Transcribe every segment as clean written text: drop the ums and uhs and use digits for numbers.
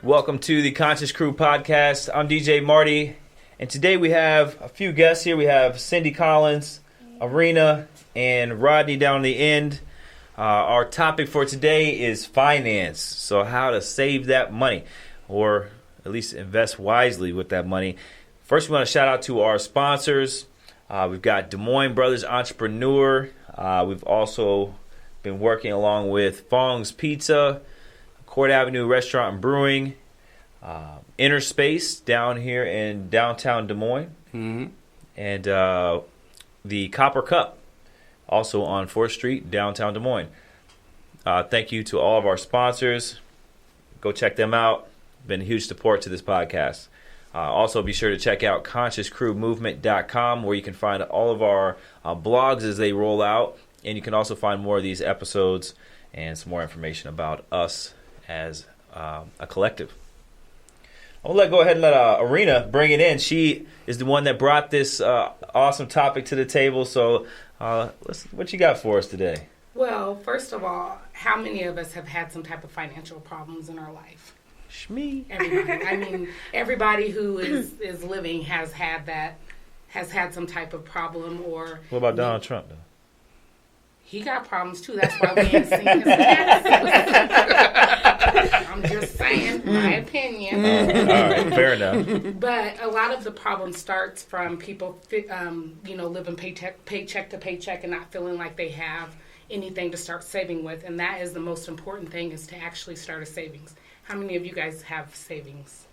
Welcome to the Conscious Crew podcast. I'm DJ Marty, and today we have a few guests here. We have Cindy Collins, Arena, and Rodney down the end. Our topic for today is finance, so how to save that money, or at least invest wisely with that money. First, we want to shout out to our sponsors. We've got Des Moines Brothers Entrepreneur. We've also been working along with Fong's Pizza, Court Avenue Restaurant and Brewing, Inner Space down here in downtown Des Moines, and the Copper Cup, also on 4th Street, downtown Des Moines. Thank you to all of our sponsors. Go check them out. Been a huge support to this podcast. Also, be sure to check out ConsciousCrewMovement.com, where you can find all of our blogs as they roll out, and you can also find more of these episodes and some more information about us as a collective. I'll go ahead and let Arena bring it in. She is the one that brought this awesome topic to the table. So what you got for us today? Well, first of all, how many of us have had some type of financial problems in our life? Shmee. Everybody. I mean, everybody who is living has had some type of problem. Or what about Donald Trump, though? He got problems, too. That's why we ain't seen his ass. I'm just saying, my opinion. All right, fair enough. But a lot of the problem starts from people, living paycheck to paycheck and not feeling like they have anything to start saving with. And that is the most important thing, is to actually start a savings. How many of you guys have savings?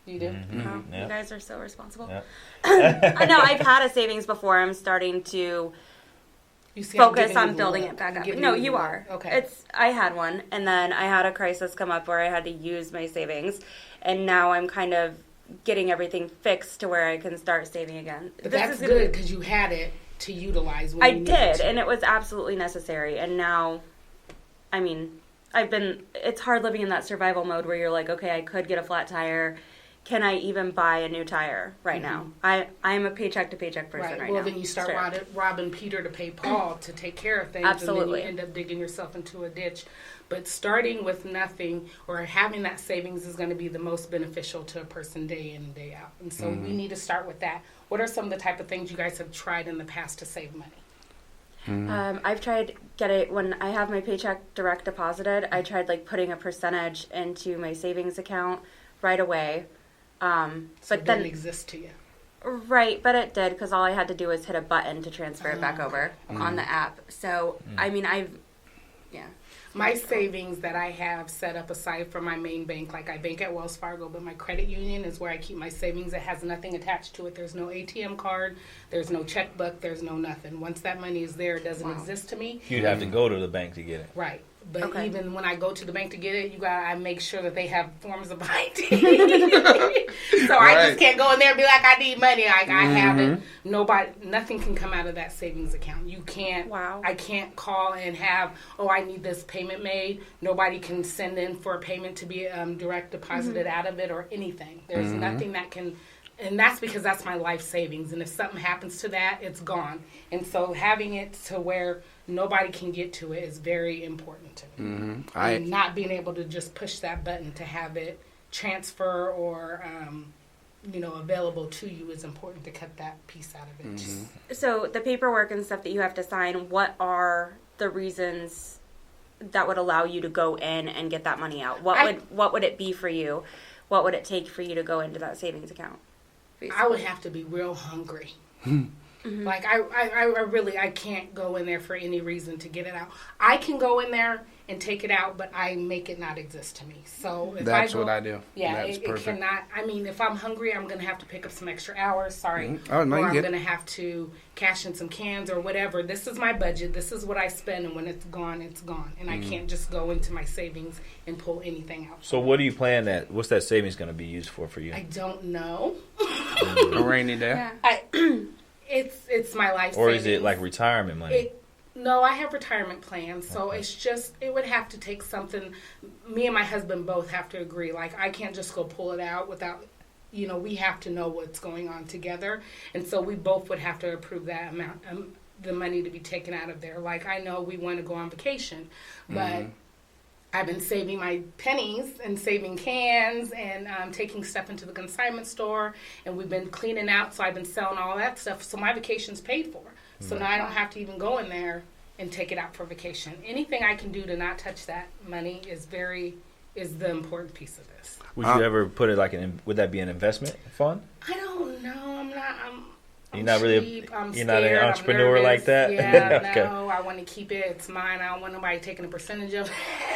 You do? Mm-hmm. Yep. You guys are so responsible. Yep. I know I've had a savings before. I'm starting to focus on building it back up. No, you are. Okay. I had one, and then I had a crisis come up where I had to use my savings, and now I'm kind of getting everything fixed to where I can start saving again. But that's good, because you had it to utilize when you needed I did, to. and it was absolutely necessary. And now, I mean, it's hard living in that survival mode where you're like, okay, I could get a flat tire. Can I even buy a new tire right now? I'm a paycheck to paycheck person right now. Well, then you start robbing Peter to pay Paul to take care of things. Absolutely. And then you end up digging yourself into a ditch. But starting with nothing or having that savings is going to be the most beneficial to a person day in and day out. And so we need to start with that. What are some of the type of things you guys have tried in the past to save money? I've tried when I have my paycheck direct deposited, I tried putting a percentage into my savings account right away. So but it then didn't exist to you. Right, but it did, because all I had to do was hit a button to transfer it back over on the app. So, I mean, My savings that I have set up aside from my main bank, like I bank at Wells Fargo, but my credit union is where I keep my savings. It has nothing attached to it. There's no ATM card. There's no checkbook. There's no nothing. Once that money is there, it doesn't exist to me. You'd have to go to the bank to get it. Right. But Okay. even when I go to the bank to get it, I make sure that they have forms of ID. So I just can't go in there and be like, I need money. Like I have it. Nothing can come out of that savings account. You can't. Wow. I can't call and have, I need this payment made. Nobody can send in for a payment to be direct deposited out of it or anything. There's nothing that can. And that's because that's my life savings. And if something happens to that, it's gone. And so having it to where nobody can get to it is very important to me. And not being able to just push that button to have it transfer or, available to you is important to cut that piece out of it. So the paperwork and stuff that you have to sign, what are the reasons that would allow you to go in and get that money out? What would it be for you? What would it take for you to go into that savings account? Basically? I would have to be real hungry. Like I can't go in there for any reason to get it out. I can go in there and take it out, but I make it not exist to me. So if that's I go, what I do. Yeah, That's it perfect. cannot. I mean, if I'm hungry, I'm going to have to pick up some extra hours. Sorry, Oh, no, or you I'm get going to have to cash in some cans or whatever. This is my budget. This is what I spend, and when it's gone, it's gone. And I can't just go into my savings and pull anything out. So what do you plan that? What's that savings going to be used for you? I don't know. A rainy day. Yeah. It's my life. Or is savings. it like retirement money? No, I have retirement plans, so it's just, it would have to take something, me and my husband both have to agree, like, I can't just go pull it out without, we have to know what's going on together. And so we both would have to approve that amount, the money to be taken out of there. Like, I know we want to go on vacation, but I've been saving my pennies and saving cans and taking stuff into the consignment store, and we've been cleaning out, so I've been selling all that stuff. So my vacation's paid for. So now I don't have to even go in there and take it out for vacation. Anything I can do to not touch that money is the important piece of this. Would you ever put it would that be an investment fund? I don't know. I'm You're not really, cheap. I'm you're not an scared. I'm entrepreneur nervous. like that? Yeah, Okay. no, I want to keep it. It's mine. I don't want nobody taking a percentage of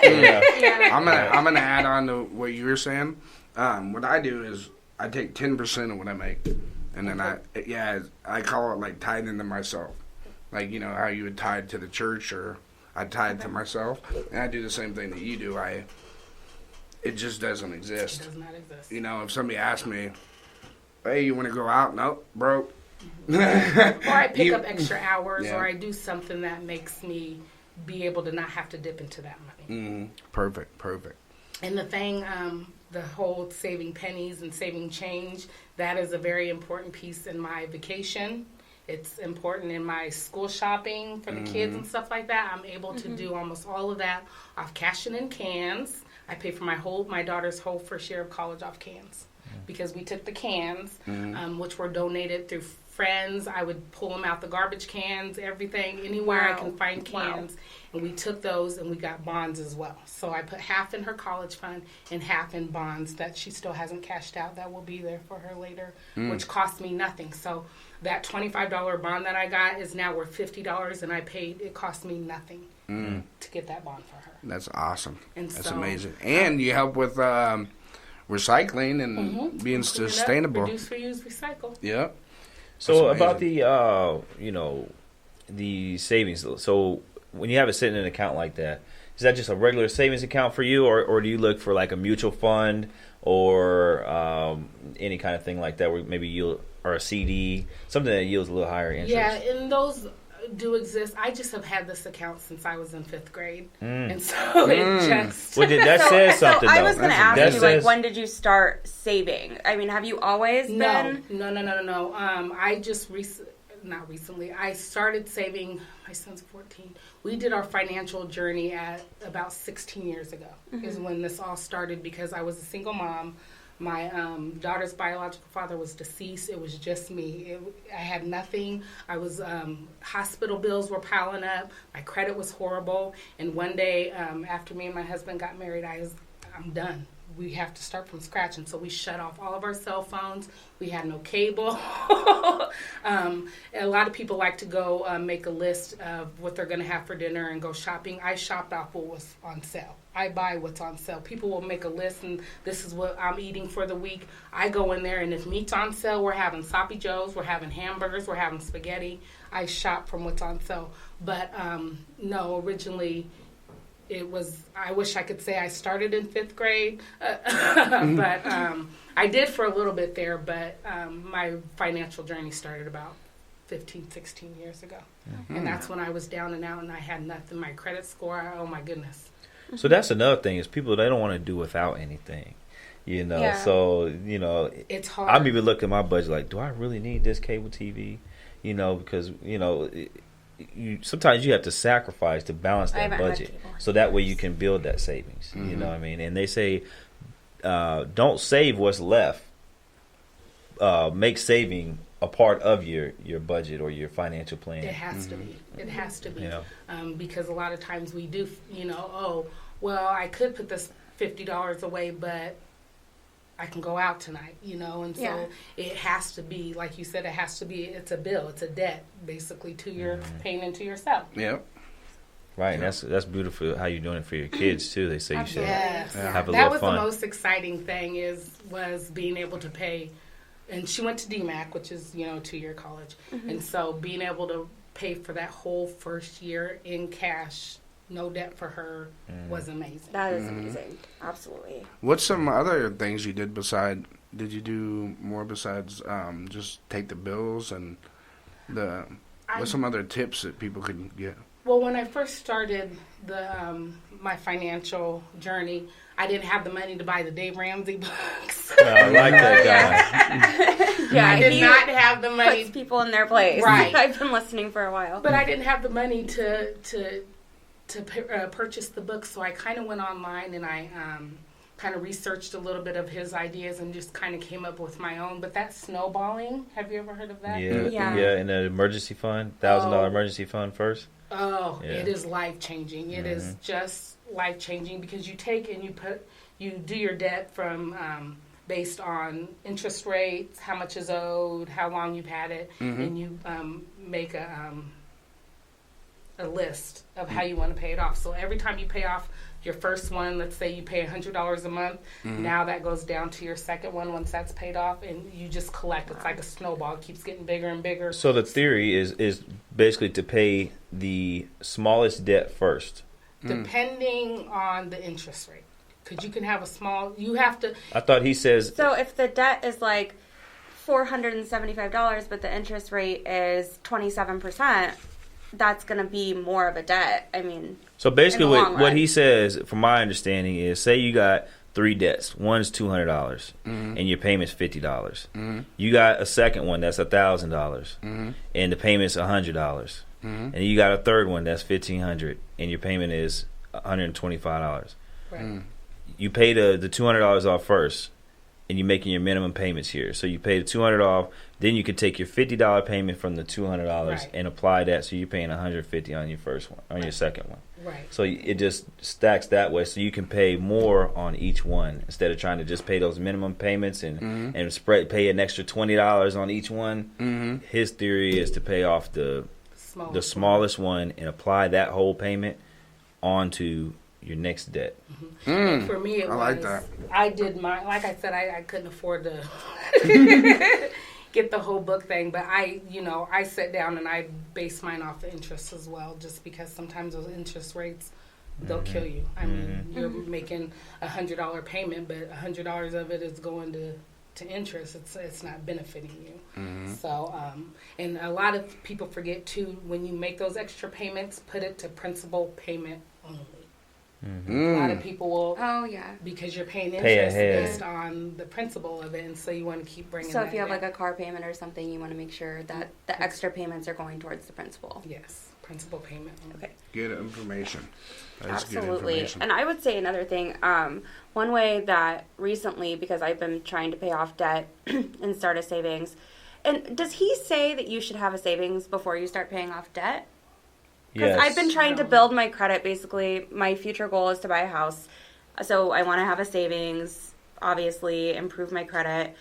it. Yeah. I'm gonna add on to what you were saying. What I do is I take 10% of what I make, and then I call it like tithing to myself, like how you would tithe to the church, or I tithe to myself, and I do the same thing that you do. It just doesn't exist. It does not exist. If somebody asks me, "Hey, you want to go out?" Nope, broke. Or I pick up extra hours, Yeah. or I do something that makes me be able to not have to dip into that money. Perfect. And the thing, the whole saving pennies and saving change, that is a very important piece in my vacation. It's important in my school shopping for the kids and stuff like that. I'm able to do almost all of that off cashing in cans. I pay for my daughter's whole first year of college off cans, because we took the cans, which were donated through friends. I would pull them out the garbage cans, everything, anywhere I can find cans. And we took those and we got bonds as well. So I put half in her college fund and half in bonds that she still hasn't cashed out, that will be there for her later, which cost me nothing. So that $25 bond that I got is now worth $50, and it cost me nothing to get that bond for her. That's awesome. And That's so, amazing. And you help with recycling and being Clean it up, sustainable. Reduce, reuse, recycle. Yep. So That's about the savings. So when you have it sitting in an account like that, is that just a regular savings account for you, or do you look for like a mutual fund or any kind of thing like that, where maybe or a CD, something that yields a little higher interest? Yeah, and those do exist. I just have had this account since I was in 5th grade, and so it just. Well, that says something. I though. was going to That ask you, says- when did you start saving? I mean, have you always been? No. I just not recently. I started saving. My son's 14. We did our financial journey at about 16 years ago. Is when this all started, because I was a single mom. My daughter's biological father was deceased. It was just me. I had nothing. I was hospital bills were piling up. My credit was horrible. And one day, after me and my husband got married, I'm done. We have to start from scratch. And so we shut off all of our cell phones. We had no cable. A lot of people like to go make a list of what they're going to have for dinner and go shopping. I shopped off what was on sale. I buy what's on sale. People will make a list, and this is what I'm eating for the week. I go in there, and if meat's on sale, we're having Sloppy Joes, we're having hamburgers, we're having spaghetti. I shop from what's on sale. But no, originally it was, I wish I could say I started in 5th grade, but I did for a little bit there, but my financial journey started about 15, 16 years ago. And that's when I was down and out, and I had nothing. My credit score, oh my goodness. So that's another thing, is people, they don't want to do without anything, Yeah. So It's hard. I'm even looking at my budget like, do I really need this cable TV? Because sometimes you have to sacrifice to balance I that haven't had budget, cable. so that way you can build that savings. You know what I mean? And they say, don't save what's left. Make saving a part of your budget or your financial plan. It has to be. It has to be. Yeah. Because a lot of times we do, I could put this $50 away, but I can go out tonight, and so Yeah. it has to be, like you said, it's a bill, it's a debt, basically, to your paying into yourself. Yep. Right, and that's beautiful how you're doing it for your kids too. They say you should Yes. have a That little was fun. the most exciting thing was being able to pay. And she went to DMAC, which is, 2-year college. And so being able to pay for that whole first year in cash, no debt for her, was amazing. That is amazing. Absolutely. What's some other things you did did you do more besides just take the bills, and what's some other tips that people could get? Well, when I first started my financial journey, I didn't have the money to buy the Dave Ramsey books. I like that guy. Yeah, I did he not have the money. puts people in their place. Right. I've been listening for a while. But I didn't have the money to purchase the book, so I kind of went online and I kind of researched a little bit of his ideas and just kind of came up with my own. But that's snowballing. Have you ever heard of that? Yeah. In an emergency fund, $1,000 emergency fund first. Oh, Yeah. it is life changing. It is just life changing because you take and you do your debt from based on interest rates, how much is owed, how long you've had it, and you make a list of how you want to pay it off. So every time you pay off your first one, let's say you pay $100 a month, now that goes down to your second one once that's paid off, and you just collect. It's like a snowball. It keeps getting bigger and bigger. So the theory is basically to pay the smallest debt first. Depending on the interest rate. Because you can have you have to. I thought he says. So if the debt is like $475, but the interest rate is 27%, that's going to be more of a debt. I mean, So basically, in the long what run. he says, from my understanding, is say you got 3 debts. One's $200, and your payment's $50. You got a second one that's $1,000, and the payment's $100. And you got a third one that's $1,500, and your payment is $125. Right. You pay the $200 off first, and you're making your minimum payments here. So you pay the $200 off, then you can take your $50 payment from the $200 Right. and apply that. So you're paying $150 on your first one, on your second one. Right. So it just stacks that way, so you can pay more on each one instead of trying to just pay those minimum payments and pay an extra $20 on each one. His theory is to pay off the smallest one and apply that whole payment onto your next debt. And for me, it I was. like that. I did mine. Like I said, I couldn't afford to get the whole book thing, but I sat down and I based mine off the interest as well, just because sometimes those interest rates, they'll kill you. I mean, you're making $100 payment, but $100 of it is going to interest. It's not benefiting you. So, and a lot of people forget too, when you make those extra payments, put it to principal payment only. A lot of people will, oh yeah. because you're paying Pay interest ahead. based on the principal of it, and so you want to keep bringing. So that if you have down. like a car payment or something, you want to make sure that the extra payments are going towards the principal. yes, principal payment. Okay. Good information. That's good Absolutely. information. And I would say another thing, one way that recently, because I've been trying to pay off debt and start a savings, and does he say that you should have a savings before you start paying off debt? Because Yes. I've been trying to build my credit. Basically, my future goal is to buy a house. So I want to have a savings, obviously, improve my credit.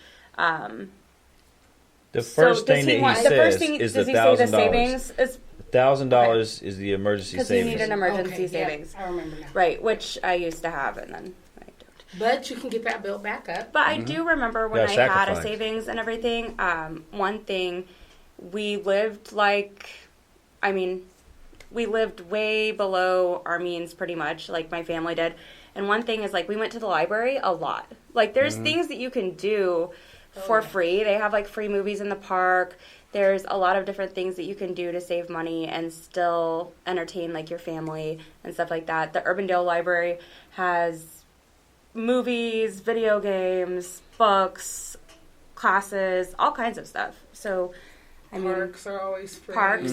The first thing that he says is the does he say the $1,000. savings is $1,000 is the emergency because you need savings. an emergency Okay, yeah, savings, I remember now. right? Which I used to have, and then I don't. But you can get that built back up. But I do remember when Gotta I had a sacrifice. savings and everything. One thing, we lived like, I mean, we lived way below our means pretty much, like my family did. And one thing is like we went to the library a lot. Like there's things that you can do for free. They have like free movies in the park. There's a lot of different things that you can do to save money and still entertain like your family and stuff like that. The Urbandale Library has movies, video games, books, classes, all kinds of stuff. So, I mean, Parks are always free. parks.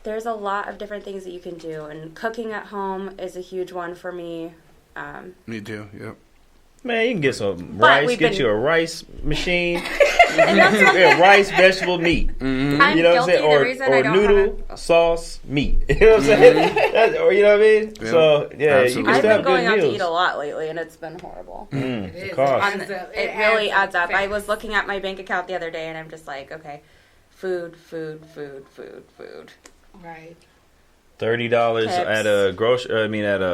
There's a lot of different things that you can do, and cooking at home is a huge one for me. Me too. Yep. Man, you can get some But rice. we've Get been- you a rice machine. And that's one Yeah, thing. rice, vegetable, meat. I'm You know what I'm guilty. saying? The reason I Or don't noodle, have sauce, meat. You know what I'm saying? Or you know what I mean? Yeah. So yeah, you Absolutely. can I've still have been going good out to meals. eat a lot lately, and it's been horrible. It The is. cost. It really adds up. I was looking at my bank account the other day, and I'm just like, okay, food. Right. $30 Tips. at a at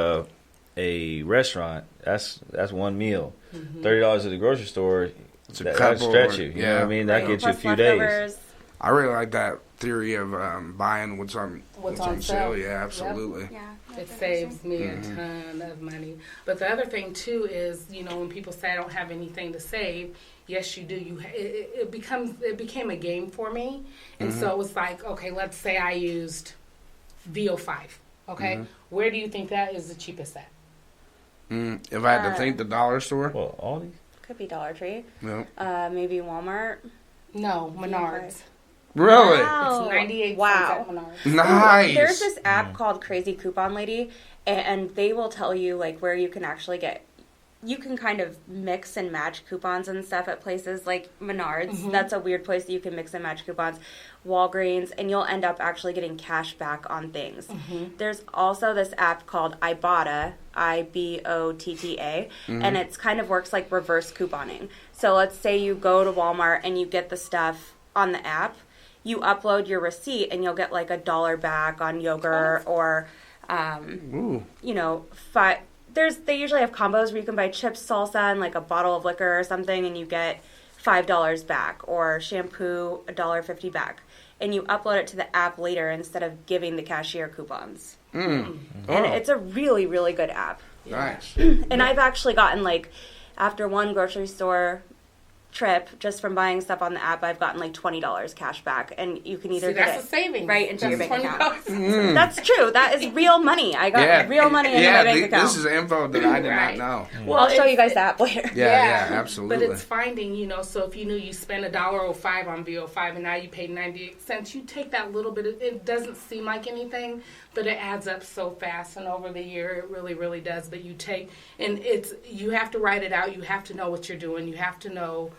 a restaurant. That's one meal. $30 at the grocery store. It's a That'll couple. stretch you. You know what I mean? That Right. gets you a Plus few days. leftovers. I really like that theory of buying what's on on sale. sale. Yeah, absolutely. Yeah, It saves me a ton of money. But the other thing too is, when people say I don't have anything to save, yes, you do. It became a game for me, and so it was like, okay, let's say I used VO5. Okay, where do you think that is the cheapest at? If I had to think, the dollar store. Well, all these. Could be Dollar Tree. No. Maybe Walmart. No, Menards. Really? Wow. It's 98 Wow. cents at Menards. Nice. There's this app called Crazy Coupon Lady, and they will tell you like where you can actually get. You can kind of mix and match coupons and stuff at places like Menards. That's a weird place that you can mix and match coupons. Walgreens, and you'll end up actually getting cash back on things. There's also this app called Ibotta, IBOTTA, and it's kind of works like reverse couponing. So let's say you go to Walmart and you get the stuff on the app, you upload your receipt and you'll get like $1 back on yogurt or, you know, they usually have combos where you can buy chips, salsa, and like a bottle of liquor or something, and you get $5 back, or shampoo, $1.50 back, and you upload it to the app later instead of giving the cashier coupons. And it's a really, really good app. Nice. And I've actually gotten like, after one grocery store trip, just from buying stuff on the app, I've gotten like $20 cash back, and you can either get that's it a savings. right into your That's bank account. $20. That's true. That is real money. I got real money into my bank account. This is info that I did not know. Well, I'll show it's- you guys the app later. Yeah, absolutely. But it's finding, you know, so if you knew you spent $1.05 on VO5 and now you paid 98 cents, you take that little bit it doesn't seem like anything, but it adds up so fast, and over the year it really, really does. But you take, and you have to write it out, you have to know what you're doing, you have to know,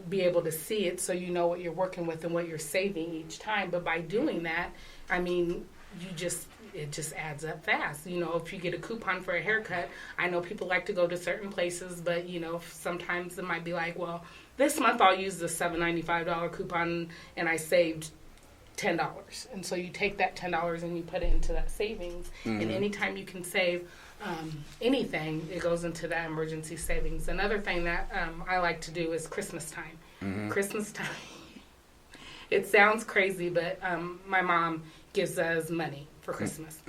be able to see it so you know what you're working with and what you're saving each time. But by doing that, I mean, it just adds up fast. You know, if you get a coupon for a haircut, I know people like to go to certain places, but, you know, sometimes it might be like, well, this month I'll use the $7.95 coupon and I saved $10. And so you take that $10 and you put it into that savings. And anytime you can save anything, it goes into that emergency savings. Another thing that I like to do is Christmas time. Christmas time. It sounds crazy, but my mom gives us money for Christmas.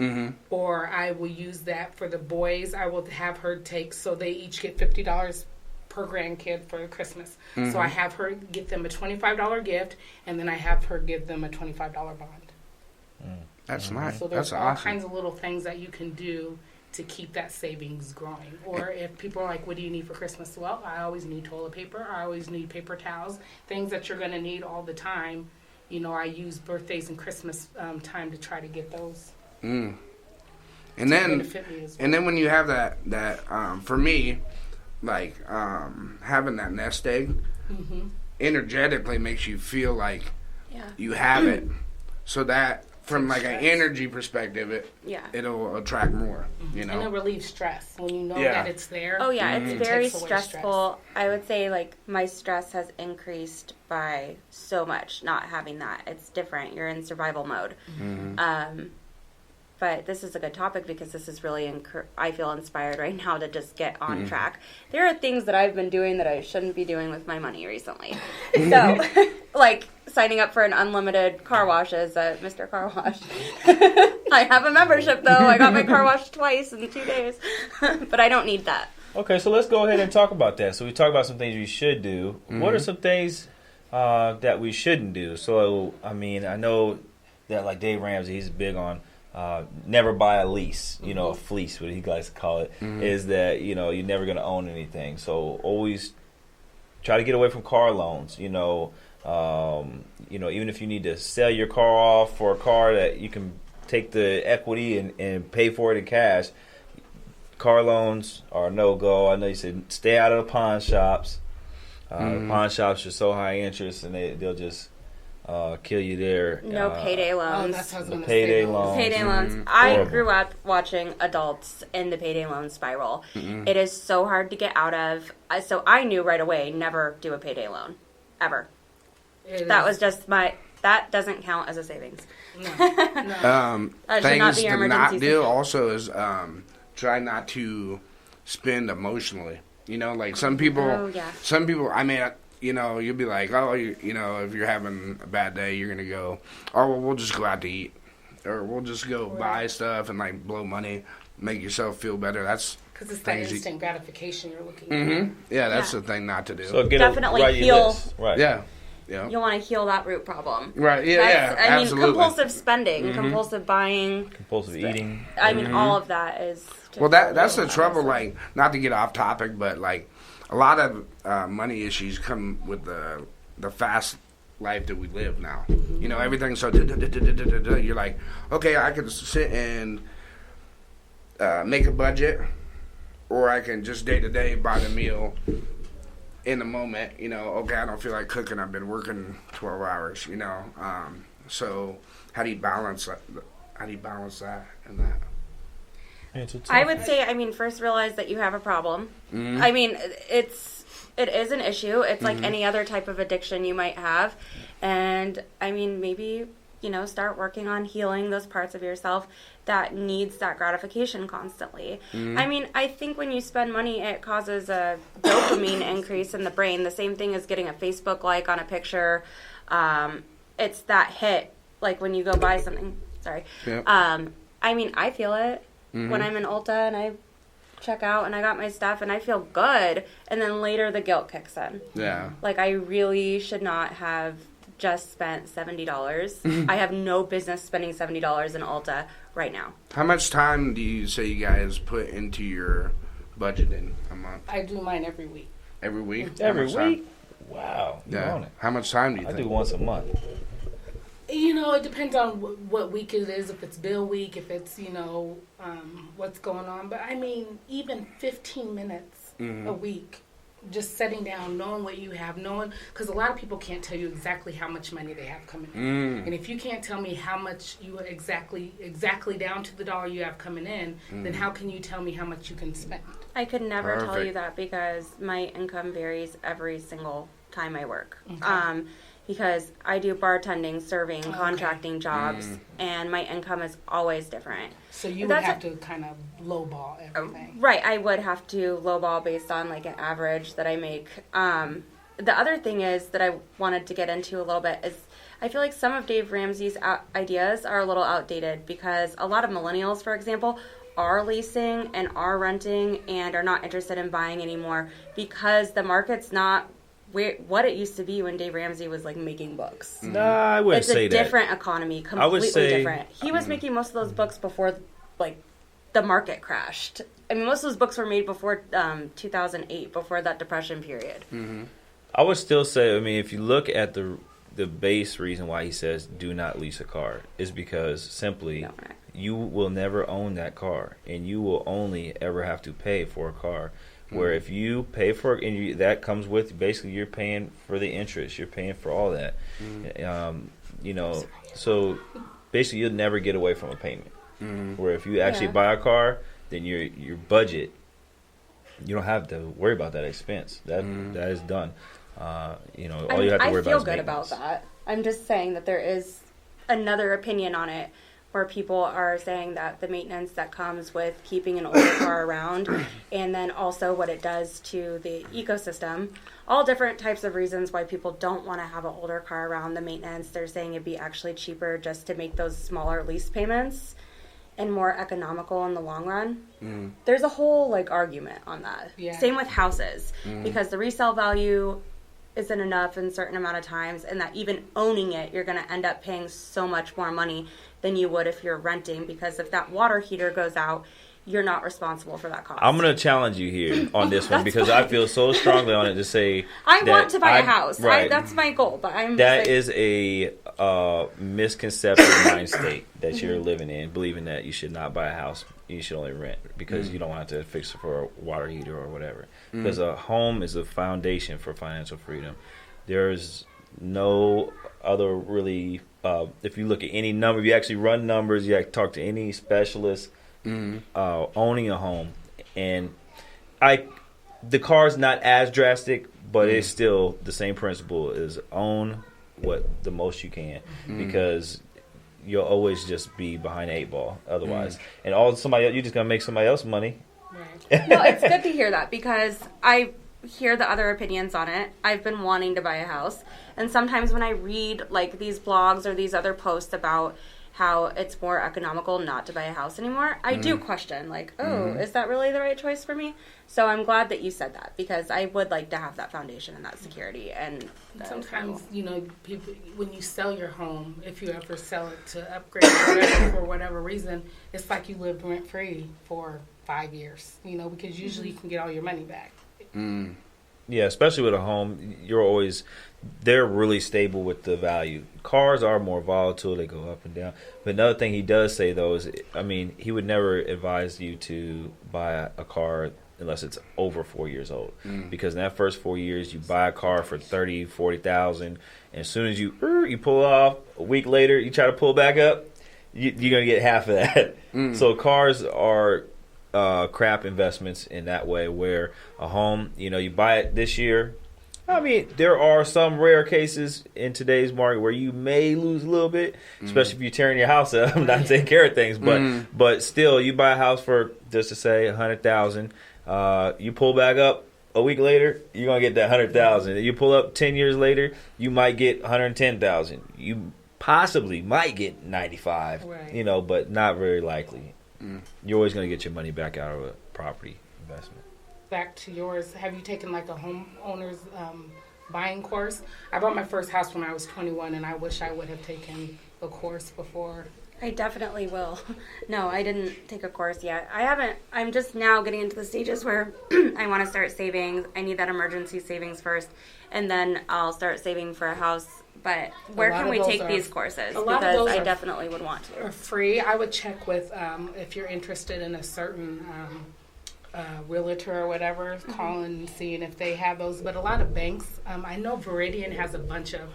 Or I will use that for the boys. I will have her take, so they each get $50 per grandkid for Christmas. So I have her get them a $25 gift, and then I have her give them a $25 bond. That's nice. So there's That's all awesome. kinds of little things that you can do to keep that savings growing. Or if people are like, what do you need for Christmas? Well, I always need toilet paper. I always need paper towels. Things that you're going to need all the time. You know, I use birthdays and Christmas time to try to get those. And to then, benefit me as well. and then when you have that for me, like having that nest egg, energetically makes you feel like you have it. So that from like an energy perspective, it'll attract more. You know, And it relieves stress when you know Yeah. that it's there. Oh yeah, it's very takes away stressful. I would say like my stress has increased by so much not having that. It's different. You're in survival mode. But this is a good topic because this is really, I feel inspired right now to just get on track. There are things that I've been doing that I shouldn't be doing with my money recently. So, like signing up for an unlimited car washes at Mr. Car Wash. I have a membership though. I got my car washed twice in 2 days. But I don't need that. Okay, so let's go ahead and talk about that. So we talked about some things we should do. What are some things that we shouldn't do? So, I mean, I know that like Dave Ramsey, he's big on never buy a lease, you know, a fleece, what he likes to call it, is that, you know, you're never going to own anything. So always try to get away from car loans, you know, even if you need to sell your car off for a car that you can take the equity and pay for it in cash. Car loans are no-go. I know you said stay out of the pawn shops. The pawn shops are so high interest, and they'll just kill you there. No payday Oh, loans. that's what I was The gonna payday say. loans. Payday loans. I Horrible. grew up watching adults in the payday loan spiral. It is so hard to get out of. So I knew right away, never do a payday loan. Ever. That was just that doesn't count as a savings. That should not things be your to not emergency do savings. also is try not to spend emotionally. You know, like some people. Oh, yeah. Some people. I mean, you know, you'll be like, oh, you know, if you're having a bad day, you're gonna go, oh, well, we'll just go out to eat, or we'll just go buy stuff and like blow money, make yourself feel better. That's Because it's that things you- instant gratification you're looking for. yeah, that's the thing not to do. So Definitely write your feel- list. Right. yeah. Yeah. You want to heal that root problem. Right. Yeah. I mean, absolutely. compulsive spending, compulsive buying, Compulsive eating. I mean, all of that is. just Well, that's the horrible, trouble. honestly. Like, not to get off topic, but like, a lot of money issues come with the fast life that we live now. You know, everything's so. You're like, okay, I can sit and make a budget, or I can just day to day buy the meal in the moment. You know, okay, I don't feel like cooking. I've been working 12 hours. You know, so how do you balance that? How do you balance that and that? I would say, I mean, first realize that you have a problem. Mm-hmm. I mean, it is an issue. It's like any other type of addiction you might have. And I mean, maybe, you know, start working on healing those parts of yourself that needs that gratification constantly. I mean, I think when you spend money, it causes a dopamine increase in the brain. The same thing as getting a Facebook like on a picture. It's that hit, like when you go buy something. Sorry. Yep. I mean, I feel it when I'm in Ulta and I check out and I got my stuff and I feel good, and then later the guilt kicks in. Yeah. Like, I really should not have just spent $70. I have no business spending $70 in Ulta right now. How much time do you say you guys put into your budgeting a month? I do mine every week. Every week? Every How much time? week? Wow. You're on Yeah. it. How much time do you I think? do once a month. You know, it depends on what week it is, if it's bill week, if it's, you know, what's going on. But I mean, even 15 minutes a week, just sitting down, knowing what you have, knowing, because a lot of people can't tell you exactly how much money they have coming in. And if you can't tell me how much you exactly down to the dollar you have coming in, then how can you tell me how much you can spend? I could never tell Perfect. you that because my income varies every single time I work. Okay. Because I do bartending, serving, contracting jobs, and my income is always different. So you would That's have to kind of lowball everything. Right, I would have to lowball based on like an average that I make. The other thing is that I wanted to get into a little bit is I feel like some of Dave Ramsey's ideas are a little outdated because a lot of millennials, for example, are leasing and are renting and are not interested in buying anymore because the market's not what it used to be when Dave Ramsey was like making books. Nah, I wouldn't It's say a that. different economy, would completely say- different. He was making most of those books before like the market crashed. I mean, most of those books were made before 2008, before that depression period. I would still say, I mean, if you look at the base reason why he says do not lease a car is because simply No, right. you will never own that car and you will only ever have to pay for a car. Where if you pay for it, and that comes with basically you're paying for the interest, you're paying for all that. You know, so basically you'll never get away from a payment. Where if you actually Yeah. buy a car, then your budget, you don't have to worry about that expense. That is done. You know, all you have to worry I feel about is good about maintenance. that. I'm just saying that there is another opinion on it where people are saying that the maintenance that comes with keeping an older car around and then also what it does to the ecosystem, all different types of reasons why people don't want to have an older car around. The maintenance, they're saying it'd be actually cheaper just to make those smaller lease payments and more economical in the long run. There's a whole like argument on that. Yeah. Same with houses because the resale value isn't enough in a certain amount of times, and that even owning it, you're going to end up paying so much more money than you would if you're renting, because if that water heater goes out, you're not responsible for that cost. I'm going to challenge you here on this one That's because fine. I feel so strongly on it to say I that want to buy a house. Right. That's my goal, but I'm That just like, is a misconception mind state that you're living in, believing that you should not buy a house, you should only rent because you don't have to fix it for a water heater or whatever. Because a home is a foundation for financial freedom. There's no other really, if you look at any number, if you actually run numbers, you talk to any specialist owning a home, and the car's not as drastic, but it's still the same principle: is own what the most you can, because you'll always just be behind the 8 ball otherwise. And you're just gonna make somebody else money. Right. no, it's good to hear that because I hear the other opinions on it. I've been wanting to buy a house, and sometimes when I read like these blogs or these other posts about how it's more economical not to buy a house anymore, I do question, like, is that really the right choice for me? So I'm glad that you said that, because I would like to have that foundation and that security. And sometimes, people, when you sell your home, if you ever sell it to upgrade or whatever, for whatever reason, it's like you lived rent-free for 5 years, because usually you can get all your money back. Yeah, especially with a home, they're really stable with the value. Cars are more volatile; they go up and down. But another thing he does say, though, is, he would never advise you to buy a car unless it's over 4 years old, because in that first 4 years, you buy a car for $30,000, $40,000, and as soon as you pull off, a week later, you try to pull back up, you're gonna get half of that. So cars are crap investments in that way, where a home, you buy it this year. There are some rare cases in today's market where you may lose a little bit, especially if you're tearing your house up, not taking care of things. But still, you buy a house for, just to say, $100,000. You pull back up a week later, you're gonna get that $100,000. You pull up 10 years later, you might get $110,000. You possibly might get $95,000, right. But not very likely. You're always gonna get your money back out of a property investment. Back to yours, have you taken like a homeowner's buying course? I bought my first house when I was 21, and I wish I would have taken a course before. I definitely will. No, I didn't take a course yet. I haven't. I'm just now getting into the stages where I want to start saving. I need that emergency savings first, and then I'll start saving for a house. But where can we take these courses? Because I definitely would want to. Are free. I would check with, if you're interested in a certain realtor or whatever, calling and seeing if they have those. But a lot of banks, I know Veridian has a bunch of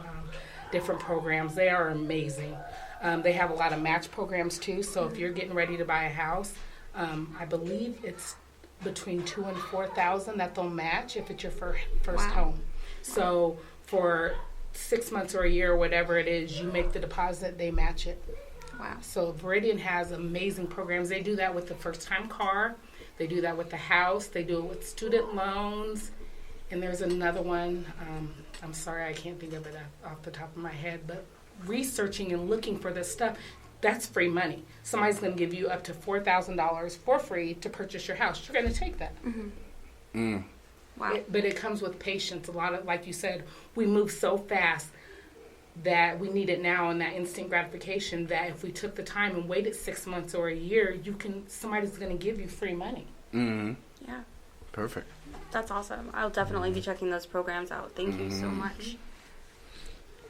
different programs. They are amazing. They have a lot of match programs too. So if you're getting ready to buy a house, I believe it's between $2,000 and $4,000 that they'll match if it's your first home. So for 6 months or a year or whatever it is, you make the deposit, they match it. Wow. So Veridian has amazing programs. They do that with the first-time car. They do that with the house. They do it with student loans. And there's another one. I'm sorry, I can't think of it off the top of my head. But researching and looking for this stuff, that's free money. Somebody's going to give you up to $4,000 for free to purchase your house. You're going to take that. Wow. But it comes with patience. A lot of, like you said, we move so fast that we need it now and that instant gratification, that if we took the time and waited 6 months or a year, somebody's going to give you free money. Yeah. Perfect. That's awesome. I'll definitely be checking those programs out. Thank you so much.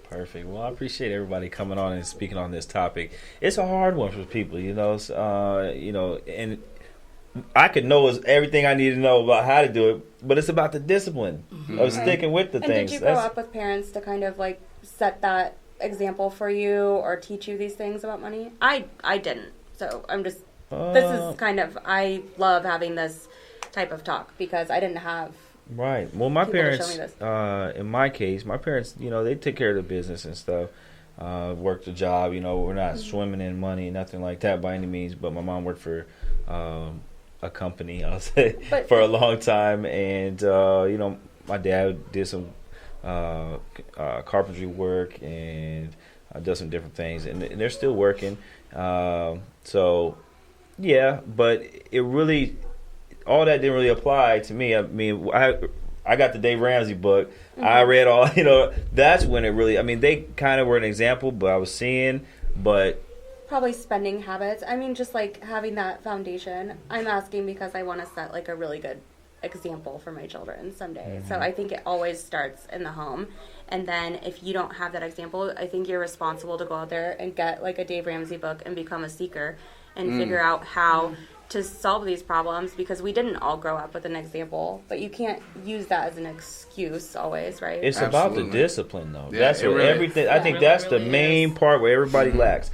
Perfect. Well, I appreciate everybody coming on and speaking on this topic. It's a hard one for people, and I could know everything I need to know about how to do it, but it's about the discipline of sticking with the and things. Did you grow up with parents to kind of like set that example for you or teach you these things about money? I didn't. So I'm just, this is kind of, I love having this type of talk because I didn't have. Right. Well, my parents, in my case, they took care of the business and stuff. Worked a job, we're not swimming in money, nothing like that by any means, but my mom worked for a company, I'll say, for a long time. And, my dad did some carpentry work and does some different things. And they're still working. So, yeah, but it really, all that didn't really apply to me. I mean, I got the Dave Ramsey book. I read all, that's when it really, they kind of were an example, but I was seeing, but probably spending habits. I mean, just like having that foundation. I'm asking because I want to set like a really good example for my children someday. So I think it always starts in the home. And then if you don't have that example, I think you're responsible to go out there and get like a Dave Ramsey book and become a seeker and figure out how to solve these problems, because we didn't all grow up with an example, but you can't use that as an excuse always, right? It's about the discipline, though. Yeah, that's what really, everything. I think that's the main part where everybody lacks.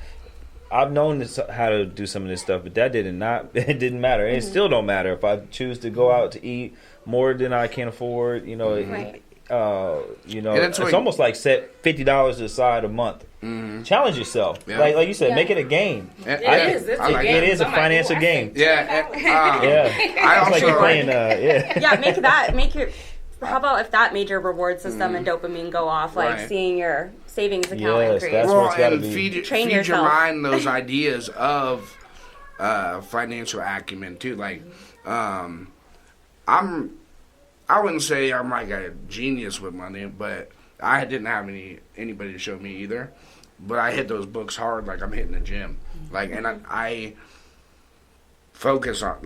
I've known how to do some of this stuff, but that it didn't matter. And it still don't matter if I choose to go out to eat more than I can afford. Right. It's almost like set $50 aside a month. Challenge yourself, Yeah. like you said, make it a game. It is. It's a game. It is a financial game. Yeah. I also like you're playing. Yeah, make your. How about if that made your reward system and dopamine go off, like Right. seeing your savings account Yes, increase. that's Well, what it's gotta and be. Train feed your yourself. mind those ideas of financial acumen too. Like, I wouldn't say I'm like a genius with money, but I didn't have anybody to show me either. But I hit those books hard, like I'm hitting the gym. Like, and I focus on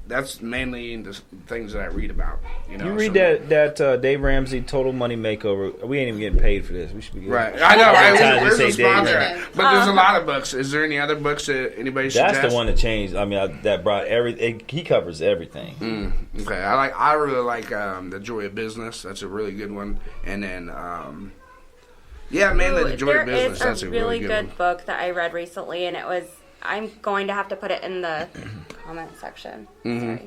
that's mainly the things that I read about. You know, You read so- that Dave Ramsey Total Money Makeover. We ain't even getting paid for this. We should be getting Right, I know. Right? Sometimes Where's you the say Dave sponsor? Ramsey. But there's a lot of books. Is there any other books that anybody suggests? That's the one that changed. I mean, that brought he covers everything. Okay, I really like The Joy of Business. That's a really good one. And then, mainly The Joy There of Business. is That's a a really good good one. book that I read recently, and it was. I'm going to have to put it in the comment section. Sorry.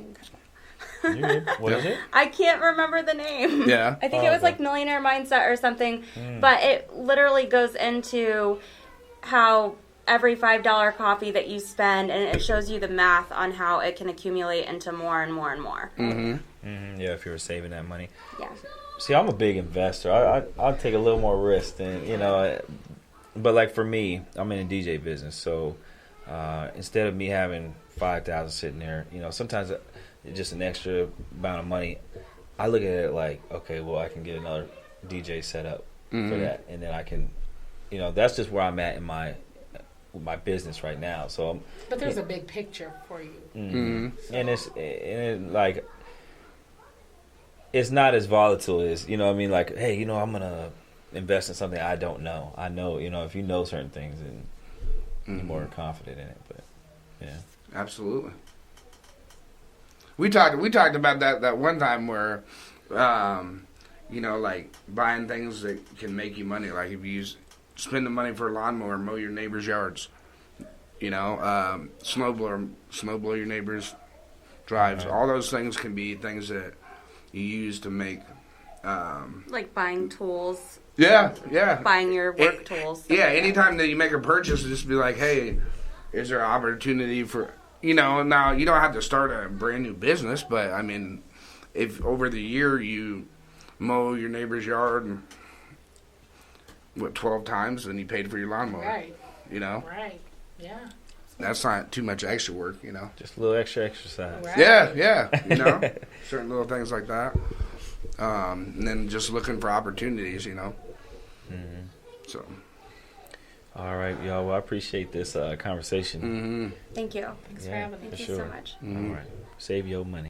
You good? What is it? I can't remember the name. Yeah. I think it was like Millionaire Mindset or something. But it literally goes into how every $5 coffee that you spend, and it shows you the math on how it can accumulate into more and more and more. Yeah, if you were saving that money. Yeah. See, I'm a big investor. I'll take a little more risk than, but like for me, I'm in the DJ business. So instead of me having 5,000 sitting there, sometimes it's just an extra amount of money. I look at it like, okay, well, I can get another DJ set up for that. And then I can, that's just where I'm at in my business right now. So But there's a big picture for you. and it's not as volatile as, like, hey, I'm going to invest in something I don't know. I know, if you know certain things, then you're more confident in it. But yeah. Absolutely. We talked about that one time where, like buying things that can make you money. Like if you spend the money for a lawnmower, mow your neighbor's yards. Snow blow your neighbor's drives. Right. All those things can be things that you use to make. Like buying tools, Yeah. buying your work tools. Yeah, anytime that you make a purchase, just be like, hey, is there an opportunity for, now you don't have to start a brand new business, but I mean, if over the year you mow your neighbor's yard 12 times, then you paid for your lawnmower. Right. Right. Yeah. That's not too much extra work, Just a little extra exercise. Right. Yeah, certain little things like that. And then just looking for opportunities, So. All right, y'all. Well, I appreciate this conversation. Thank you. Thanks for having us. Thank you sure. so much. All right. Save your money.